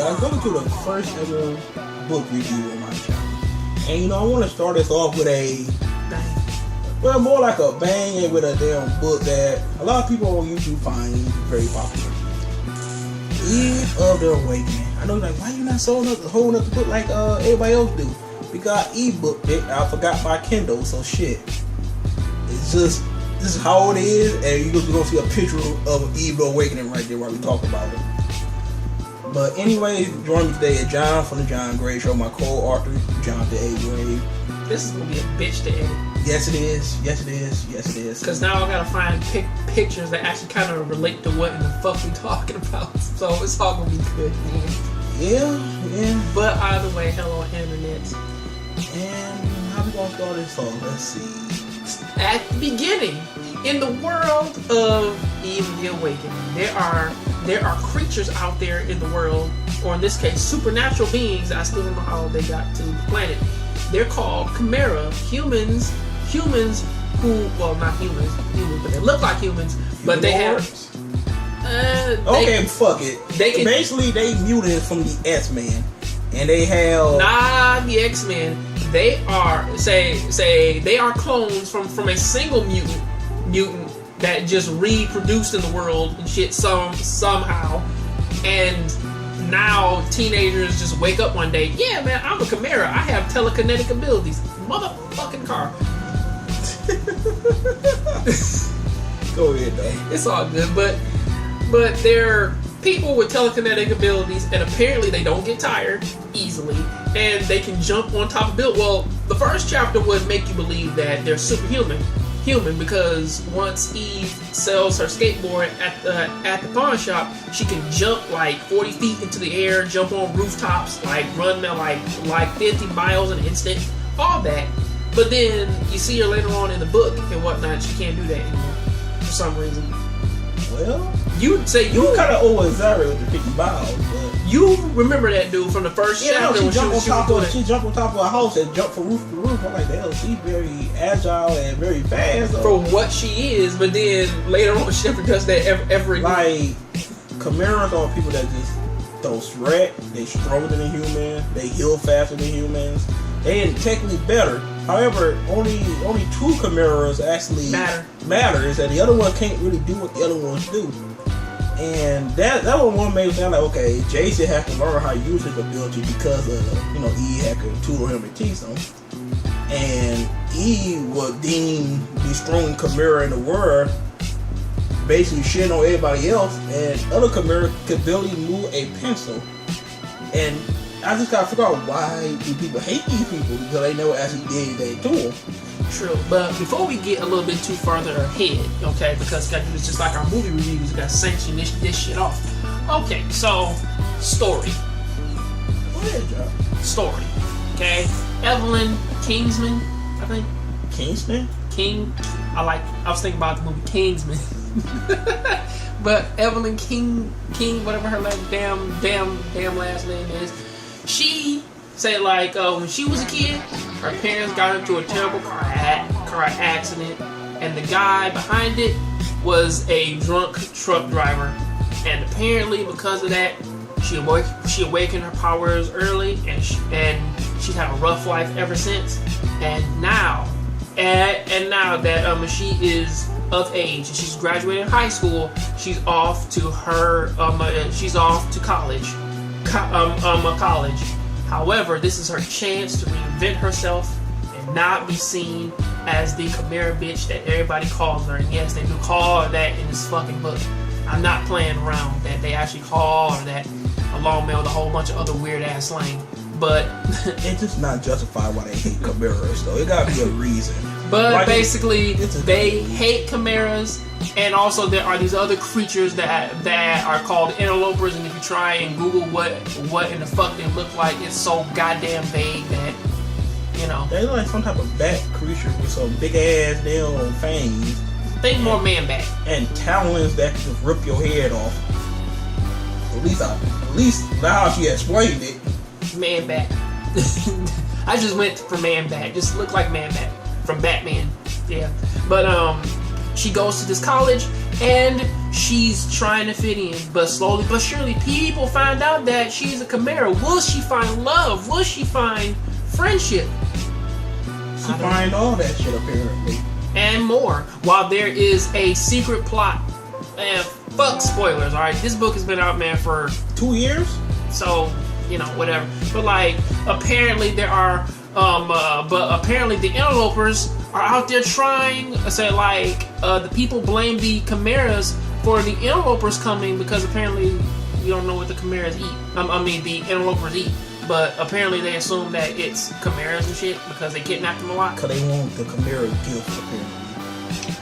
guys, welcome to the first ever book review on my channel. And I want to start this off with a bang. Well, more like a bang and with a damn book that a lot of people on YouTube find very popular. Eve of the Awakening. I know, like, why you not holding up the book like everybody else do? Because I e-booked it, I forgot my Kindle, so shit. It's just, this is how it is, and you're going to see a picture of Eve of the Awakening right there while we talk about it. But anyway, joining me today is John from the Jongravesshow, my co-author, Jonathan A. Grave. This is going to be a bitch to edit. Yes, it is. Yes, it is. Yes, it is. Because now I got to find pictures that actually kind of relate to what in the fuck we talking about. So it's all going to be good. Yeah. But either way, hello, internet. And how we going to start this off? Let's see. At the beginning, in the world of Eve of the Awakening, there are creatures out there in the world, or in this case, supernatural beings. I still don't know how they got to the planet. They're called Chimera, humans who, well, not humans, but they look like humans, but they have... fuck it. Basically, they muted from the X-Men, and they have... Nah, the X-Men. They are, they are clones from a single mutant that just reproduced in the world and shit somehow, and now teenagers just wake up one day, yeah man, I'm a Chimera, I have telekinetic abilities, motherfucking car. Go ahead though. It's all good, but they're people with telekinetic abilities, and apparently they don't get tired easily, and they can jump on top of buildings. Well, the first chapter would make you believe that they're superhuman, because once Eve sells her skateboard at the pawn shop, she can jump like 40 feet into the air, jump on rooftops, like run like 50 miles an instant, all that. But then you see her later on in the book and whatnot, she can't do that anymore for some reason. Well, you'd say you kind of over-exaggerate with the 50 miles, but you remember that dude from the first chapter. She jumped on top of a house and jumped from roof to roof. I'm like, damn, she's very agile and very fast for what she is. But then later on, she never does that ever again. Like, Chimeras are people that just don't sweat. They stronger than a human. They heal faster than humans. They ain't technically better. However, only two Chimeras actually matter. Is that the other one can't really do what the other ones do. And that one made me sound like, okay, Jason has to learn how to use his ability because of, Eve had to tutor him and teach him. And Eve would deem the strongest Chimera in the world, basically shitting on everybody else, and other Chimera could barely move a pencil. And I just gotta figure out why do people hate these people, because they never actually did anything to them. True, but before we get a little bit too further ahead, okay, because it's just like our movie reviews, we gotta sanction this shit off. Okay, so, story. Go ahead, John. Story, okay? Evelyn Kingsman, I think. Kingsman? I was thinking about the movie Kingsman. But Evelyn King, whatever her damn last name is, she said, like, when she was a kid, her parents got into a terrible car accident, and the guy behind it was a drunk truck driver. And apparently, because of that, she awakened her powers early, and she's had a rough life ever since. And now that she is of age and she's graduating high school, she's off to college. However, this is her chance to reinvent herself and not be seen as the Chimera bitch that everybody calls her. And yes, they do call her that in this fucking book. I'm not playing around. That they actually call her that, along with a whole bunch of other weird ass slang. But it's just not justified why they hate Chimeras, though. It gotta be a reason. But basically, they hate Chimeras, and also there are these other creatures that are called interlopers. And if you try and Google what in the fuck they look like, it's so goddamn vague that they look like some type of bat creature with some big ass damn fangs. Think more man bat and talons that can just rip your head off. At least now how she explained it. Man bat. I just went for man bat. Just look like man bat from Batman. Yeah. But she goes to this college, and she's trying to fit in, but slowly but surely people find out that she's a chimera. Will she find love? Will she find friendship? She find all that shit apparently. And more. While there is a secret plot. And fuck spoilers, alright? This book has been out, man, for 2 years? So, you know, whatever. But like, apparently there are but apparently the interlopers are out there trying the people blame the chimeras for the interlopers coming because apparently we don't know what the chimeras eat. The interlopers eat. But apparently they assume that it's chimeras and shit because they kidnapped them a lot. Because they want the chimera gift, apparently.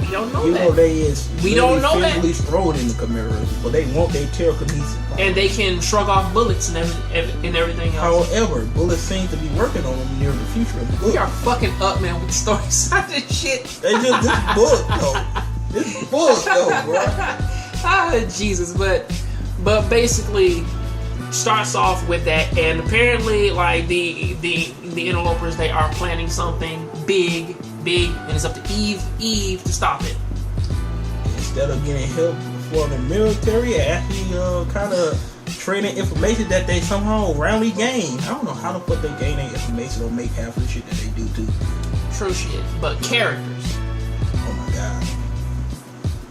We don't know you that. Know they is we don't know that. Physically strong in the chimeras, but they want their telekinesis. And they can shrug off bullets and everything else. However, bullets seem to be working on them near the future of the book. We are fucking up, man, with the story side of this shit. They just this book though, bro. Jesus, but basically starts off with that, and apparently like the interlopers, they are planning something big, and it's up to Eve to stop it. Instead of getting help for the military, actually kind of trading information that they somehow roundly gain. I don't know how the fuck they gain their information or make half of the shit that they do too. True shit, but characters. Oh my god.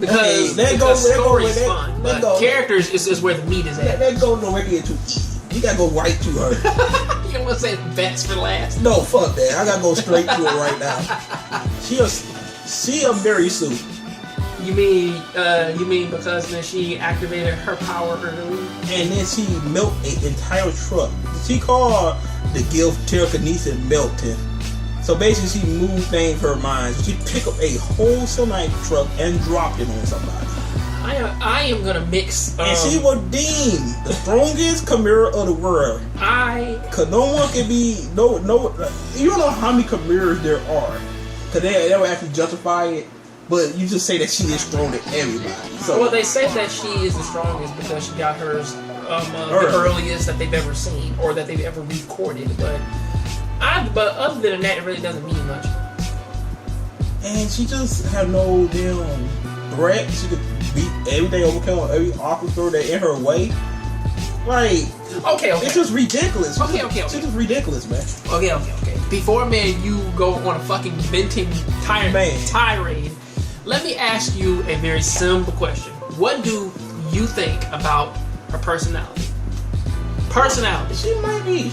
Because story's fun, but characters is where the meat is at. Let's go directly into Eve. We gotta go right to her. You don't want to say best for last? No, fuck that. I gotta go straight to it right now. She a Mary Sue. You mean because then she activated her power early? And then she melted an entire truck. She called the gift telekinesis melting. So basically she moved things her mind. She picked up a whole Sonite truck and dropped it on somebody. I am gonna mix. And she was deemed the strongest chimera of the world. Cause no one can be no. You don't know how many chimeras there are. Cause they don't actually justify it. But you just say that she is stronger than everybody. So well, they say that she is the strongest because she got hers the earliest that they've ever seen or that they've ever recorded. But other than that, it really doesn't mean much. And she just had no damn threat. She could beat everything, overcome every obstacle that in her way. Like, okay. It's just ridiculous. Okay. It's just ridiculous, man. Okay. Before, man, you go on a fucking venting tirade, let me ask you a very simple question. What do you think about her personality? She might be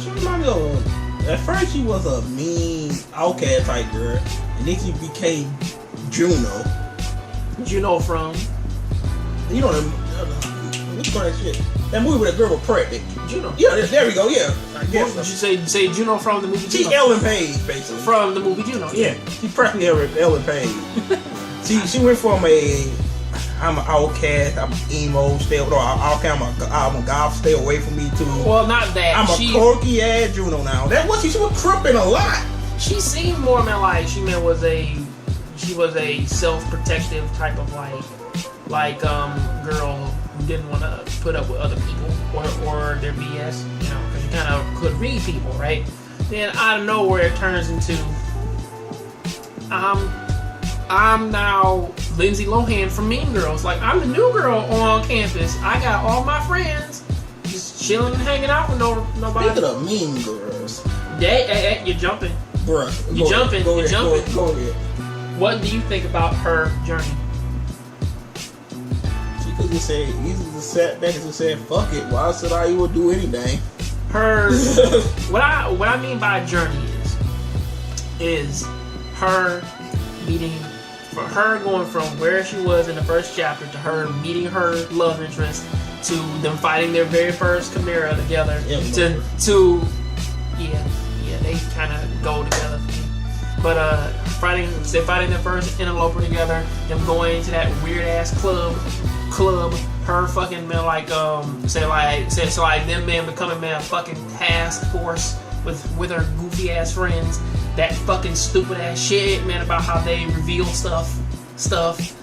at first she was a mean outcast type girl, and then she became Juno. Juno from? You know what's that shit? That movie with that girl was pregnant. Juno. Yeah, there we go. Yeah. I guess. Did you say Juno from the movie Juno? She Ellen Page, basically. From the movie Juno. Yeah. She practically Ellen Page. She went from I'm an outcast, I'm an emo, I'm a goth, stay away from me too. Well, not that. I'm a quirky ass Juno now. That was she was tripping a lot. She seemed more like she was a self-protective type of girl who didn't want to put up with other people or their BS, because you kind of could read people, right? Then out of nowhere it turns into I'm now Lindsay Lohan from Mean Girls. Like, I'm the new girl on campus. I got all my friends just chilling and hanging out with nobody. Speaking of Mean Girls. Hey, you're jumping. Bruh. You're jumping. Go ahead. What do you think about her journey? She could just say, easily just sat back and just said, fuck it. Why should I even do anything? What I mean by journey is her meeting, for her going from where she was in the first chapter to her meeting her love interest to them fighting their very first chimera together to they kind of go together for me. But they're fighting their first interloper together, them going to that weird ass club, her fucking man them men becoming a fucking task force with her goofy ass friends. That fucking stupid ass shit, man, about how they reveal stuff.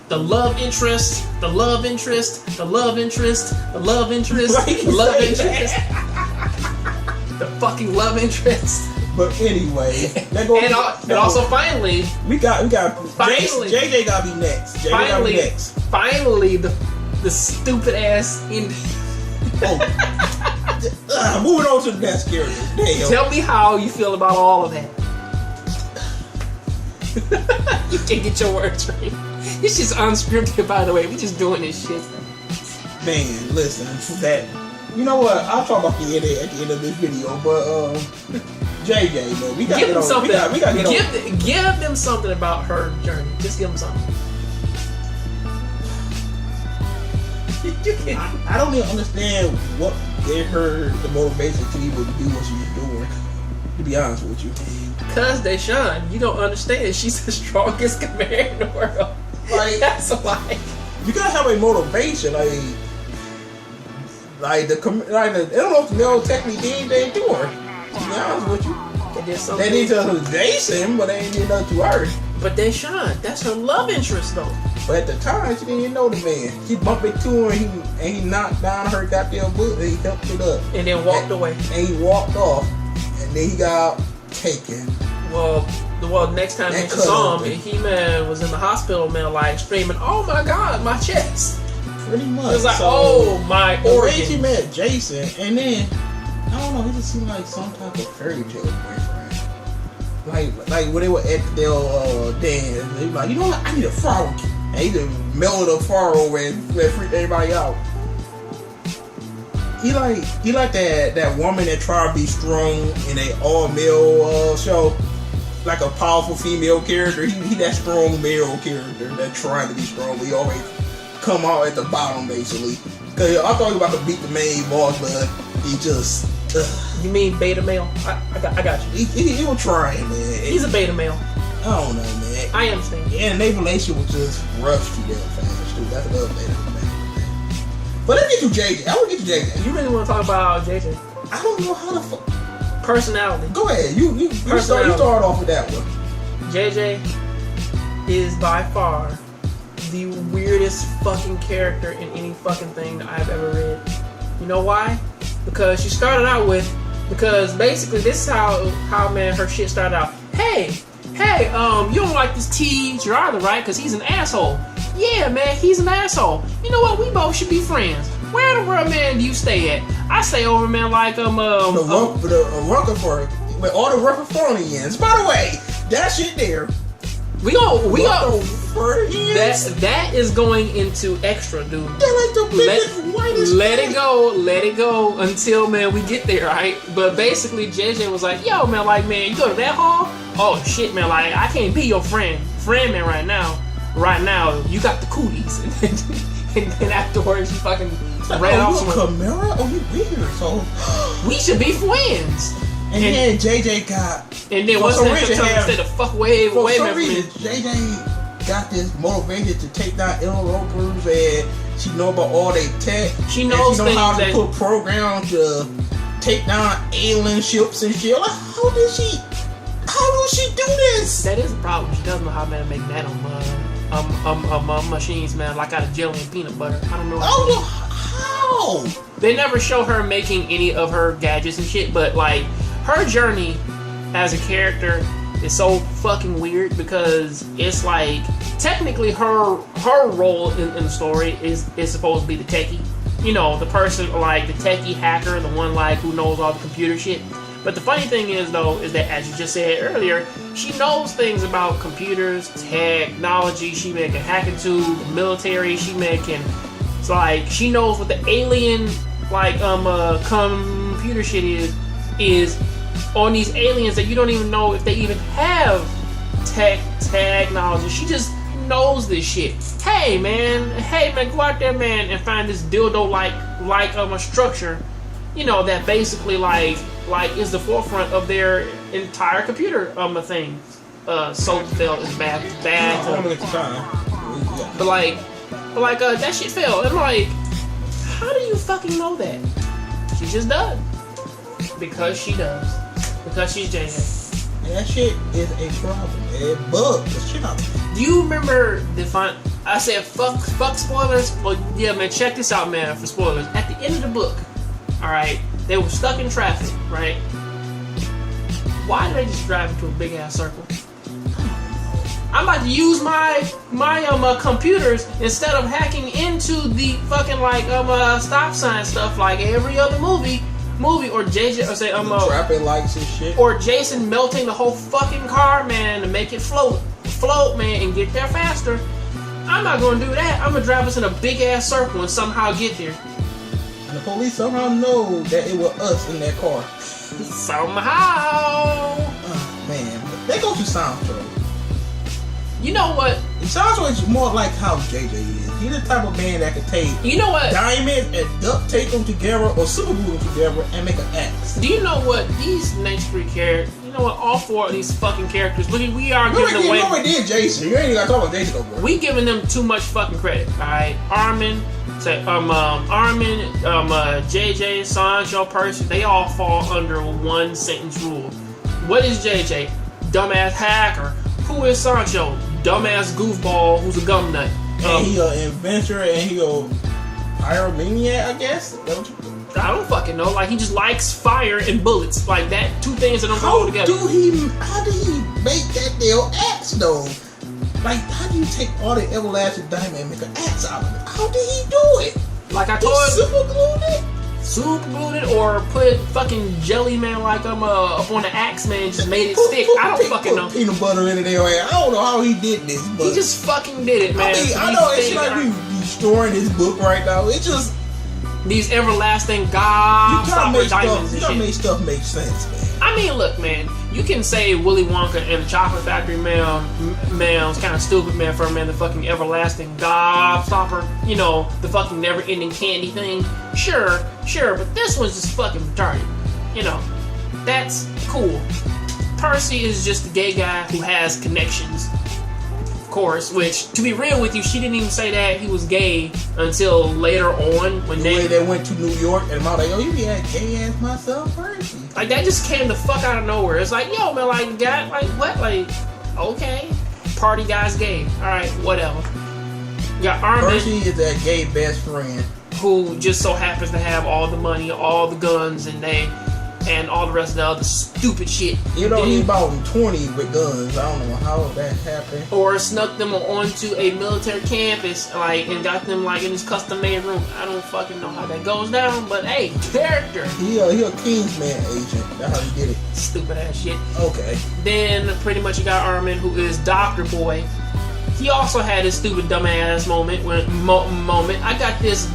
The love interest. The fucking love interest. But anyway, and also finally, we got JJ gotta be next. Finally, the stupid ass ending. Moving on to the next character. Damn. Tell me how you feel about all of that. You can't get your words right. It's just unscripted, by the way. We just doing this shit. Man, listen, that. You know what? I'll talk about the end at the end of this video, but JJ, man, we gotta give get them on. something. We gotta get on. Give them something about her journey. Just give them something. I don't even understand what gave her the motivation to even do what she was doing. To be honest with you, because DayShawn, you don't understand. She's the strongest commander in the world. Like that's why. You gotta have a motivation. Like the I don't know if Mel technically did anything to her. To be honest with you, they did to Jason, but they ain't did nothing to her. But DayShawn, that's her love interest though. But at the time, she didn't even know the man. She bumped into him and he knocked down her goddamn boot and he helped it up. And then walked away. And he walked off. And then he got taken. Well, next time we saw him, He-Man was in the hospital, man, like screaming, "Oh my God, my chest!" Pretty much. It was like, "Oh my organ." She met Jason, and then I don't know, he just seemed like some type of fairy tale boyfriend. Like when they were at their dance, they were like, "You know what? I need a frog." And he just melted a far over and freaked everybody out. He like that woman that tried to be strong in a all male show, like a powerful female character. He that strong male character that trying to be strong, but he always come out at the bottom basically. Cause I thought he was about to beat the main boss, but he just. You mean beta male? I got you. He was trying, man. He's a beta male. I don't know, man. I understand. Yeah, and their relationship was just rushed too damn fast, too. That's another thing. But let's get to JJ. I want to get to JJ. You really want to talk about JJ? I don't know how the fuck. Personality. Go ahead. You start off with that one. JJ is by far the weirdest fucking character in any fucking thing that I've ever read. You know why? Because she started out with, because basically this is how man her shit started out. Hey, you don't like this teacher either, right? Because he's an asshole. Yeah, man, he's an asshole. You know what? We both should be friends. Where in the world, man, do you stay at? I stay over, man, like the Rutherford with all the Rutherfordians. By the way, that shit there. We go. That is going into extra, dude. They're like the biggest, whitest. Let it go until, man, we get there, right? But basically, JJ was like, "Yo, man, like, man, you go to that hall? Oh shit, man, like, I can't be your friend, man, right now. Right now, you got the cooties." and then afterwards, you fucking ran off. Chimera? Oh, you weird. So we should be friends. And then JJ got. And then once they said the fuck away, for some reason, JJ got this motivation to take down interlopers, and she know about all their tech. She knows how to put programs to take down alien ships and shit. Like, how does she do this? That is a problem. She doesn't know how to make nano machines, man, like out of jelly and peanut butter. I don't know. How? They never show her making any of her gadgets and shit, but like her journey as a character is so fucking weird because it's like technically her role in the story is supposed to be the techie. You know, the person like the techie hacker, the one like who knows all the computer shit. But the funny thing is though, is that as you just said earlier, she knows things about computers, technology, she can hack into the military, she knows what the alien like computer shit is on these aliens that you don't even know if they even have technology. She just knows this shit. Hey man, go out there, man, and find this dildo like a structure, you know, that basically like is the forefront of their entire computer thing. So failed is bad. But that shit failed. And like, how do you fucking know that? She just does. Because she does. Because she's JJ. And that shit is a problem. It bugs the shit out of me. Do you remember I said fuck spoilers? Well, yeah, man, check this out, man, for spoilers. At the end of the book, alright, they were stuck in traffic, right? Why did they just drive into a big ass circle? I like to use my computers instead of hacking into the fucking like stop sign stuff like every other movie or JJ or say traffic lights and shit. Or Jason melting the whole fucking car, man, to make it float, man, and get there faster. I'm not gonna do that. I'm gonna drive us in a big ass circle and somehow get there. And the police somehow know that it was us in that car. Somehow. Oh, man, they go to soundtrack. You know what? Soundtrack is more like how JJ is. He's the type of man that can take diamonds and duct tape them together or super glue them together and make an axe. Do you know what these next 3 characters? You know what? All 4 of these fucking characters. We are giving them away. You already did Jason. You ain't even got to talk about Jason no more. We giving them too much fucking credit. All right, Armin, JJ, Sancho, Percy. They all fall under one sentence rule. What is JJ? Dumbass hacker. Who is Sancho? Dumbass goofball who's a gum nut. And he an inventor and he a pyromaniac, I guess. I don't fucking know. Like, he just likes fire and bullets. Like that, 2 things that don't go together. How did he make that damn axe though? Like, how do you take all the everlasting diamond and make an axe out of it? How did he do it? Like I told you, super glued it? Super glued it, or put fucking jelly man like up on the axe man, just made it stick. I don't fucking know. Peanut butter in it anyway. I don't know how he did this, but he just fucking did it, man. I mean, I know it's like we destroying this book right now. It's just these everlasting gobstopper diamonds and shit. You gotta make stuff make sense, man. I mean, look, man. You can say Willy Wonka and the Chocolate Factory man's kind of stupid, man, for a man, the fucking everlasting gobstopper, you know, the fucking never-ending candy thing. Sure, but this one's just fucking retarded. You know, that's cool. Percy is just a gay guy who has connections, of course, which, to be real with you, she didn't even say that he was gay until later on when they went to New York and I'm like, yo, you be that gay ass myself, Percy. Like, that just came the fuck out of nowhere. It's like, yo, man, like, guy, like, what? Like, okay. Party guy's gay. Alright, whatever. You got Armin. Percy is that gay best friend who just so happens to have all the money, all the guns, and all the rest of the other stupid shit. You know, he's about 20 with guns. I don't know how that happened. Or snuck them onto a military campus, like, and got them like in his custom-made room. I don't fucking know how that goes down, but hey, character. He a Kingsman agent. That's how he did it. Stupid ass shit. Okay. Then pretty much you got Armin, who is Doctor Boy. He also had his stupid dumbass moment. I got this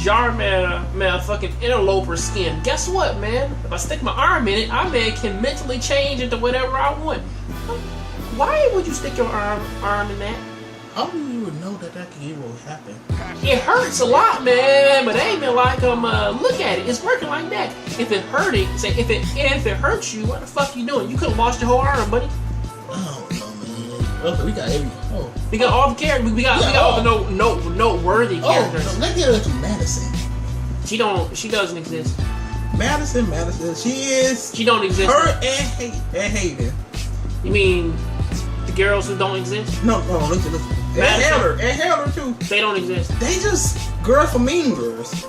jar man fucking interloper skin. Guess what, man? If I stick my arm in it, I man can mentally change into whatever I want. Why would you stick your arm in that? How do you even know that can even happen? It hurts a lot, man. But ain't been like look at it. It's working like that. If it hurts you, what the fuck you doing? You could have lost your whole arm, buddy. Okay, we got We got all the characters. We got all the noteworthy characters. No, let's get into Madison. She doesn't exist. Madison. She don't exist. Her and Hayden. You mean the girls who don't exist? No, listen. And Heather too. They don't exist. They just girls from Mean Girls.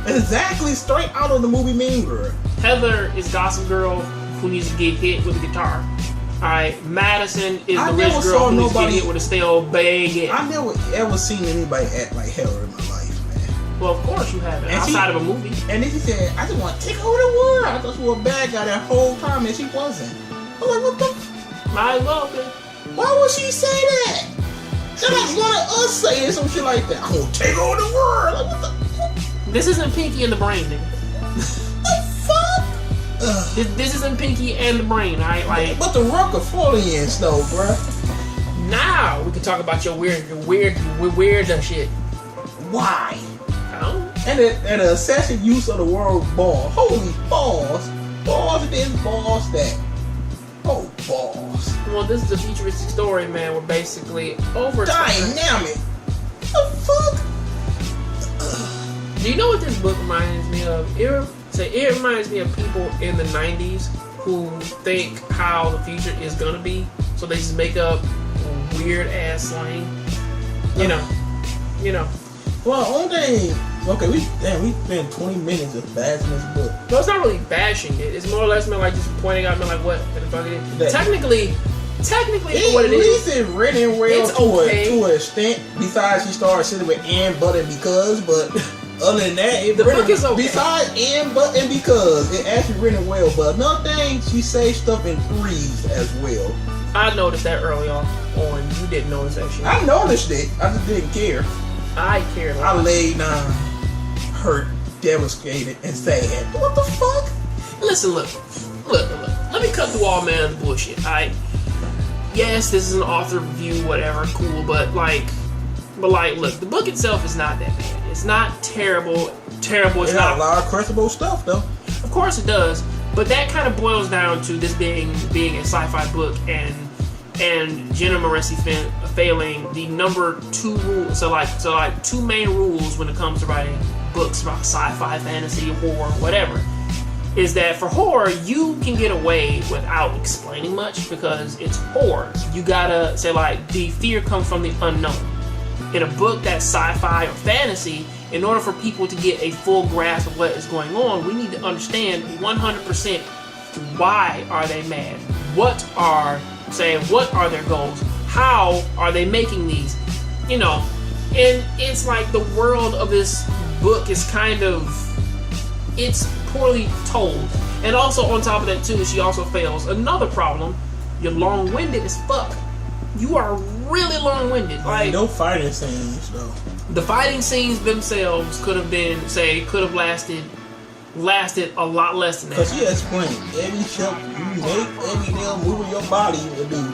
Exactly straight out of the movie Mean Girls. Heather is Gossip Girl who needs to get hit with a guitar. Alright, Madison is the rich girl who needs to get hit with a steel baguette. I never ever seen anybody act like Heather in my life, man. Well, of course you haven't. Outside of a movie. And then she said, I just want to take over the world. I thought she was a bad guy that whole time, and she wasn't. I'm like, what the? Might as well be. Why would she say that? That's like one of us saying some shit like that. I'm going to take over the world. Like, what the? This isn't Pinky and the Brain, nigga. This isn't Pinky and the Brain, alright? Like, but the Rockefellerians, though, bruh. Now we can talk about your weird shit. Why? I don't know. And the excessive use of the word ball. Holy balls. Balls this, balls that. Oh, balls. Well, this is a futuristic story, man. We're basically over dynamic. The fuck? Do you know what this book reminds me of? It reminds me of people in the 90s who think how the future is gonna be, so they just make up weird ass slang. You know. Well, only thing. Okay, we spent 20 minutes just bashing this book. No, it's not really bashing it. It's more or less like just pointing out, like what the fuck it is. technically, for what it at is, least it's written well to an extent. Besides, she started sitting with and, but, and because, but other than that, the book is okay. Besides and, but, and because, it actually written well. But another thing, she says stuff in threes as well. I noticed that early on. You didn't notice that shit. I noticed it. I just didn't care. I cared. I laid down, hurt, devastated, and sad. What the fuck? Listen, look. Let me cut through all man of the bullshit. Yes, this is an author review, whatever, cool, but look, the book itself is not that bad. It's not terrible. It's got a lot of crushable stuff, though. Of course it does, but that kind of boils down to this being a sci-fi book and Jenna Moreci failing the number 2 rule. So like 2 main rules when it comes to writing books about sci-fi, fantasy, horror, whatever, is that for horror you can get away without explaining much because it's horror. You gotta say like the fear comes from the unknown. In a book that's sci-fi or fantasy, in order for people to get a full grasp of what is going on, we need to understand 100% why are they mad? What are their goals? How are they making these? You know, and it's like the world of this book is it's poorly told. And also on top of that too, she also fails another problem. You're long-winded as fuck. You are really long-winded. Like no fighting scenes though. The fighting scenes themselves could have lasted a lot less than that. Because she explained every step you make, every nail moving your body will do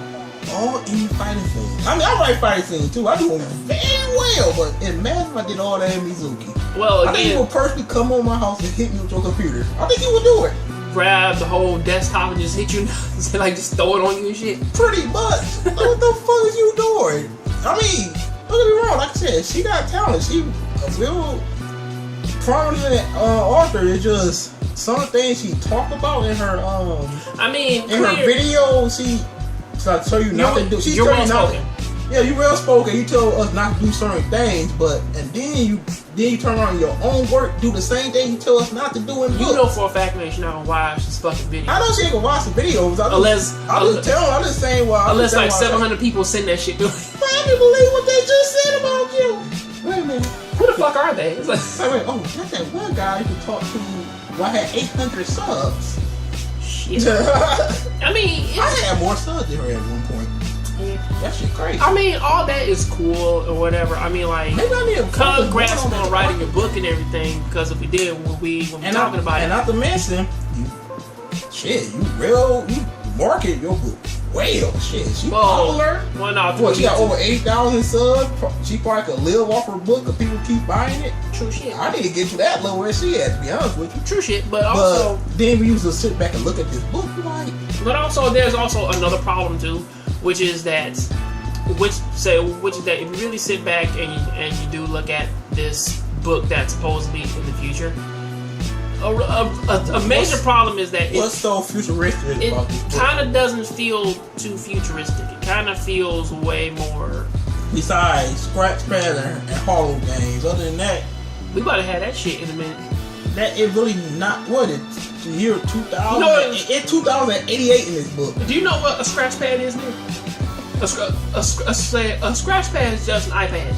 all in fighting scenes. I mean, I write fighting scenes too. I do them very well, but imagine if I did all that in Mizuki. Well, I think you would personally come on my house and hit me with your computer. I think you would do it. Grab the whole desktop and just hit you, like just throw it on you and shit. Pretty much. What the fuck is you doing? I mean, don't get me wrong. Like I said, she got talent. She a real prominent author. It's just some things she talked about in her her video. She tell you not to do. She's you're well not. spoken. Yeah, you well spoken. You tell us not to do certain things, and then you turn around your own work, do the same thing you tell us not to do in books. You know for a fact that she's not gonna watch this fucking video. I know she ain't gonna watch the videos. I'm just saying unless like 700 people send that shit to her. I can't believe what they just said about you. Wait a minute. Who the fuck are they? It's like, that's that one guy who talked to who had 800 subs. Shit. I mean, I had more subs than her at one point. Yeah. That shit crazy. I mean, all that is cool or whatever. I mean, like, congrats on writing your book and everything. Because if we did, when we talking about it, and not to mention, you market your book well. Shit, she popular. She got over 8,000 subs. She probably could live off her book if people keep buying it. True shit. I need to get to that level where she at, to be honest with you. True shit, but also then we used to sit back and look at this book, like. But also, there's also another problem too, which is that if you really sit back and you do look at this book that's supposed to be in the future, a major problem is that what's so futuristic about this book? It kind of doesn't feel too futuristic. It kind of feels way more. Besides Scratch Pad and Hollow games, other than that, we about to have that shit in a minute. That it really not what it's the year 2000. No, it's 2088 in this book. Do you know what a scratch pad is, man? A scratch pad is just an iPad.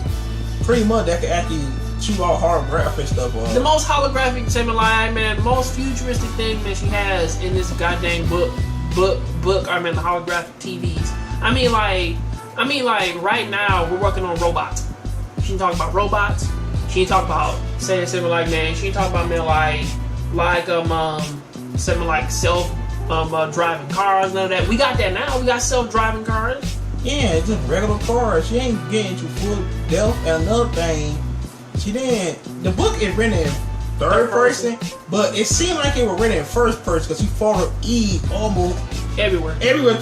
Pretty much, that can actually shoot all holographic stuff. The most holographic, the most futuristic thing that she has in this goddamn book. I mean, the holographic TVs. I mean, like right now we're working on robots. She can talk about robots. She can talk about something like man. She can talk about something like self driving cars. None of that. We got that now. We got self driving cars. Yeah, it's just regular cars. She ain't getting to full depth. And another thing, the book is written in third person, but it seemed like it was written in first person because she followed Eve almost everywhere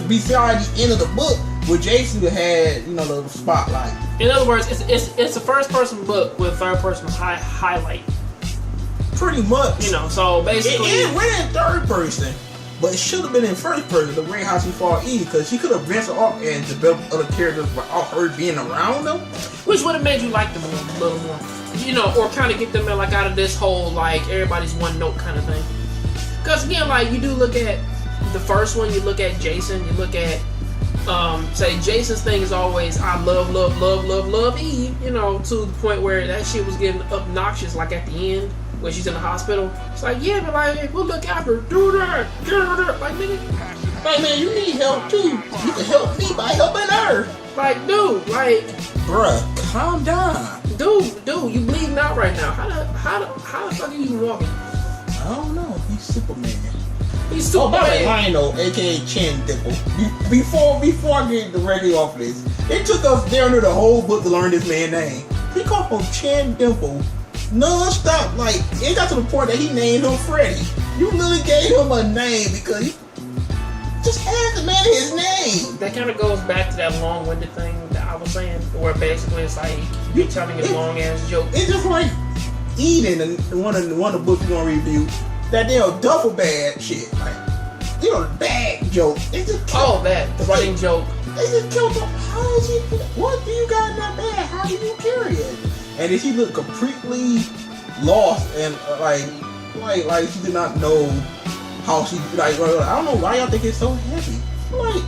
besides the end of the book, where Jason had the spotlight. In other words, it's a first person book with third person highlight. Pretty much. So basically it written in third person. But it should have been in first person, the way how she fought Eve, because she could have ventured off and developed other characters without her being around them. Which would have made you like them a little more. Or kind of get them like out of this whole, like, everybody's one note kind of thing. Because, again, like, you do look at the first one, you look at Jason, you look at say Jason's thing is always I love Eve, you know, to the point where that shit was getting obnoxious, like at the end when she's in the hospital. It's like, yeah, but like, we'll look after her. Do that. Like, nigga. Like, man, you need help too. You can help me by helping her. Like, dude, like, bruh, calm down. Dude, you bleeding out right now. How the fuck are you even walking? I don't know. He's Superman. He's Superman. Oh, by the way, Lionel, aka Chin Dimple. Before I get directly off this, it took us down to the whole book to learn this man's name. He called him Chin Dimple non-stop. Like, it got to the point that he named him Freddy. You literally gave him a name because he just asked the man his name. That kind of goes back to that long-winded thing that I was saying, where basically it's like you're telling a long-ass joke. It's just like Eden, and one of the books we're gonna review. That damn duffel bag shit, like, you know, the bag joke. They just killed, the running joke. They just killed him. How is he? What do you got in that bag? How do you carry it? And then she looked completely lost and like she did not know how she like. I don't know why y'all think it's so heavy. Like,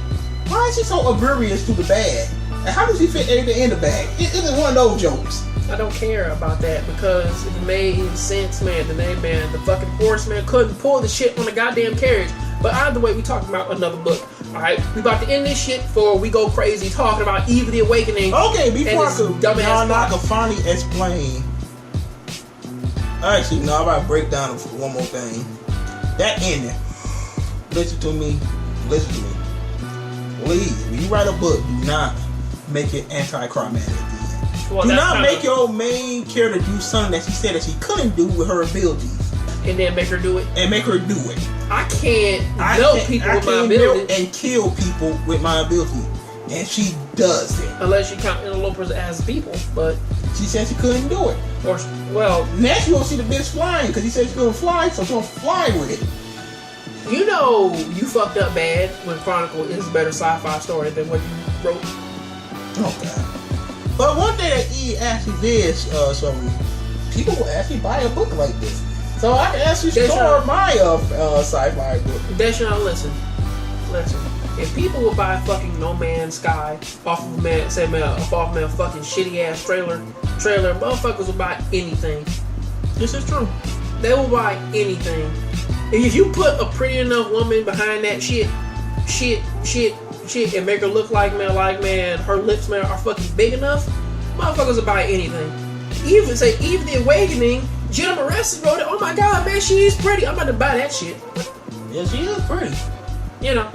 why is she so oblivious to the bag? And how does she fit everything in the bag? It is one of those jokes. I don't care about that because it made sense, man. The fucking horseman couldn't pull the shit on the goddamn carriage. But either way, we talking about another book. Alright, we about to end this shit before we go crazy talking about Eve the Awakening. Okay, before I could finally explain. Actually, no, I'm about to break down one more thing. That ending. Listen to me. Please, when you write a book, do not make it anticlimactic. Well, do not make your main character do something that she said that she couldn't do with her abilities. And then make her do it? And make her do it. I can't melt people with my ability. And kill people with my ability. And she does it. Unless you count interlopers as people, but... She said she couldn't do it. Or, well... Next you won't see the bitch flying, because he said she couldn't fly, so she's gonna fly with it. You know you fucked up bad when Chronicle is a better sci-fi story than what you wrote. Oh, God. But one thing that he actually did, so people will actually buy a book like this. So I can actually store my sci-fi book. DayShawn, listen. If people will buy fucking No Man's Sky off of a fucking shitty ass trailer, motherfuckers will buy anything. This is true. They will buy anything. If you put a pretty enough woman behind that shit, and make her look like her lips, man, are fucking big enough, motherfuckers will buy anything. Eve the Awakening, Jenna Moreci wrote it. Oh my god, man, she is pretty. I'm about to buy that shit. Yeah, she is pretty. You know,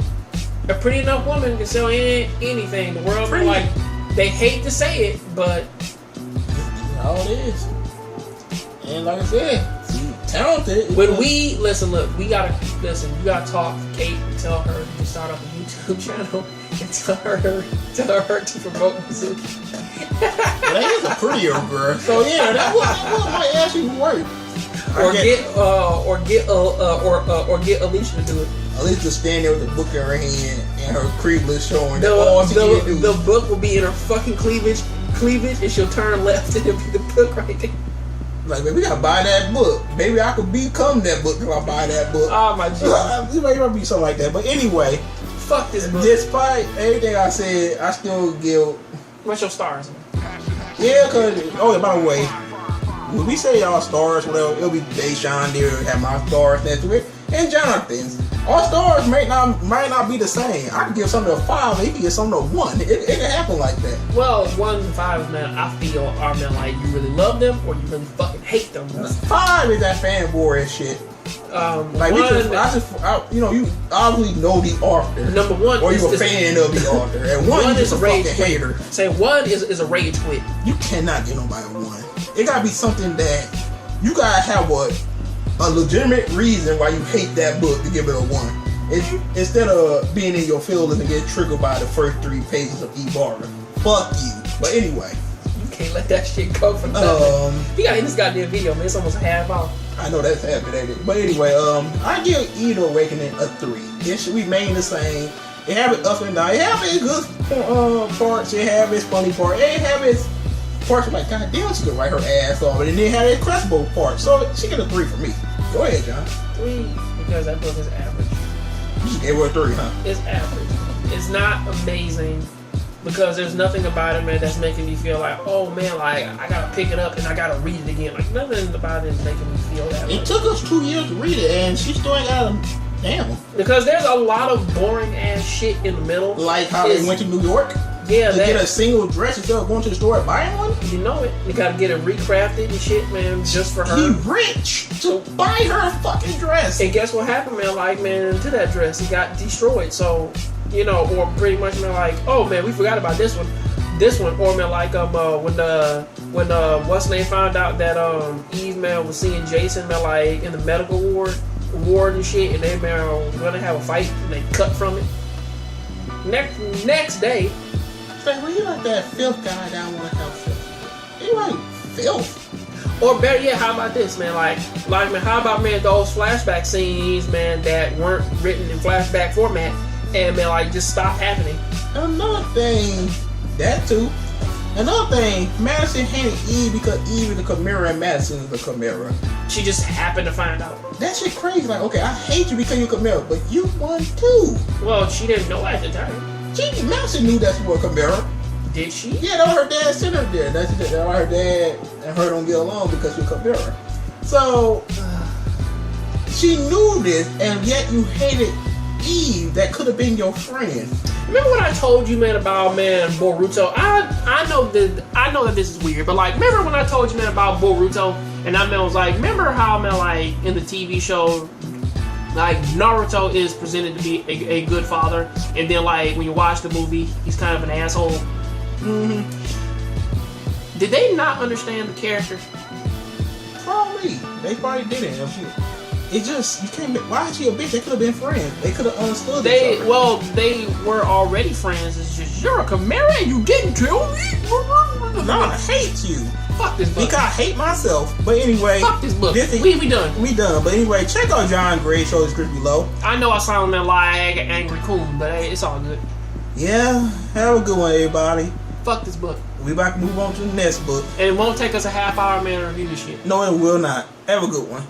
a pretty enough woman can sell anything. The world, like, they hate to say it, but how it is. And like I said, she's talented. When we you gotta talk to Kate and tell her to start up a YouTube channel and tell her to promote Mizuki. That is a prettier girl. So yeah, that might actually work. Or get Alicia to do it. Alicia stand there with the book in her hand and her cleavage showing. The book will be in her fucking cleavage, and she'll turn left and it'll be the book right there. Like, baby, we gotta buy that book. Maybe I could become that book if I buy that book. Oh my god. It might be something like that. But anyway, fuck this book. Despite everything I said, I still give. What's your stars? Yeah, cause by the way, when we say y'all stars, whatever, it'll be DayShawn there, have my stars next to it, and Jonathan's. Our stars might not be the same. I can give something a 5, and he can give something a 1. It can happen like that. Well, 1 and 5, man, I feel are men like you really love them or you really fucking hate them. 5 is that fanboy and shit. Like you obviously know the author. Number 1, or you're a fan of the author, and 1 is a fucking hater. Say 1 is a rage quit. You cannot get nobody a 1. It gotta be something that you gotta have a legitimate reason why you hate that book to give it a 1. Instead of being in your feelings and getting triggered by the first 3 pages of Ibarra. Fuck you. But anyway. You can't let that shit go for nothing. You gotta end this goddamn video, man. It's almost half out. I know that's half it, ain't it? But anyway, I give Eve the Awakening a 3. It should remain the same. It have its up and down. It have its good parts. It have its funny part. It have its parts like, god damn, she could write her ass off. And then it had its credible part. So she get a 3 from me. Go ahead, John. 3 because that book is average. You just gave her a 3, huh? It's average. it's not amazing because there's nothing about it, man, that's making me feel like, oh man, like I gotta pick it up and I gotta read it again. Like nothing about it is making me feel that way. It took us 2 years to read it, and she still ain't got a damn. Because there's a lot of boring ass shit in the middle. Like how they went to New York. Yeah, to get a single dress instead of going to the store and buying one. You know it. You gotta get it recrafted and shit, man, just for her. He rich to buy her a fucking dress. And guess what happened, man? Like, man, to that dress, it got destroyed. So, you know, or pretty much, man, like, oh man, we forgot about this one. Or man, like, when what's her name found out that Eve, man, was seeing Jason, man, like in the medical ward and shit, and they, man, were gonna have a fight, and they cut from it. Next day. Like, well, you like that filth guy that I want to have filth. You like filth. Or better yet, how about this, man? Like, man, how about, man, those flashback scenes, man, that weren't written in flashback format, and, man, like, just stop happening. Another thing, that too. Another thing, Madison hated Eve because Eve is the Chimera and Madison is the Chimera. She just happened to find out. That shit crazy. Like, okay, I hate you because you're Chimera, but you won too. Well, she didn't know at the time. Madison knew that's what Chimera. Did she? Yeah, that was her dad sent her there. That's why her dad and her don't get along because you're Chimera. So she knew this, and yet you hated Eve. That could have been your friend. Remember what I told you, man, about, man, Boruto? I know that this is weird, but like, remember when I told you, man, about Boruto, and I was like, remember how, man, like in the TV show, like Naruto is presented to be a good father, and then like when you watch the movie, he's kind of an asshole. Mm-hmm. Did they not understand the character? Probably. They probably didn't. It just, you can't. Why is she a bitch? They could have been friends. They could have understood each other. Well, they were already friends. It's just, you're a Chimera and you didn't kill me. No, I hate you. Fuck this book. Because I hate myself. But anyway, fuck this book. We done. We done. But anyway, check out John Gray's show description below. I know I sound like an angry coon, but hey, it's all good. Yeah, have a good one, everybody. Fuck this book. We about to move on to the next book. And it won't take us a half hour, man, to review this shit. No, it will not. Have a good one.